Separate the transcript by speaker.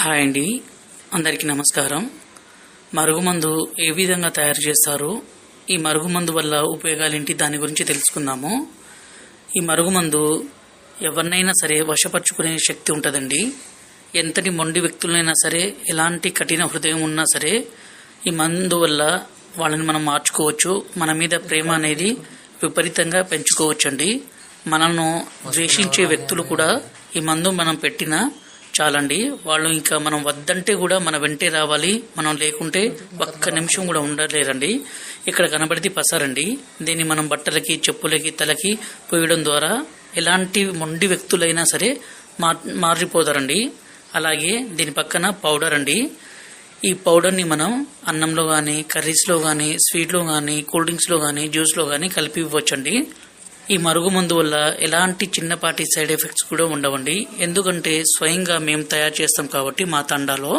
Speaker 1: Hi అండి, అందరికీ నమస్కారం. మరుగుమందు ఏ విధంగా తయారు చేస్తారు, ఈ మరుగుమందు వల్ల ఉపయోగాలేంటి, దాని గురించి తెలుసుకుందాము. ఈ మరుగుమందు ఎవరినైనా సరే వశపరుచుకునే శక్తి ఉంటుందండి. ఎంతటి మొండి వ్యక్తులైనా సరే, ఎలాంటి కఠిన హృదయం ఉన్నా సరే, ఈ మందు వల్ల వాళ్ళని మనం మార్చుకోవచ్చు. మన మీద ప్రేమ అనేది విపరీతంగా పెంచుకోవచ్చండి. మనల్ని ద్వేషించే వ్యక్తులు కూడా ఈ మందు మనం పెట్టినా చాలండి, వాళ్ళు ఇంకా మనం వద్దంటే కూడా మన వెంటే రావాలి. మనం లేకుంటే ఒక్క నిమిషం కూడా ఉండలేరండి. ఇక్కడ కనబడితే పసారండి. దీన్ని మనం బట్టలకి, చెప్పులకి, తలకి పోయడం ద్వారా ఎలాంటి మొండి వ్యక్తులైనా సరే మారిపోతారండి. అలాగే దీని పక్కన పౌడర్ అండి. ఈ పౌడర్ని మనం అన్నంలో కానీ, కర్రీస్లో కానీ, స్వీట్లో కానీ, కూల్ డ్రింక్స్లో కానీ, జ్యూస్లో కానీ కలిపి ఇవ్వచ్చండి. ఈ మరుగుమందు వల్ల ఎలాంటి చిన్నపాటి సైడ్ ఎఫెక్ట్స్ కూడా ఉండవండి. ఎందుకంటే స్వయంగా మేము తయారు చేస్తాం కాబట్టి మా తండాలో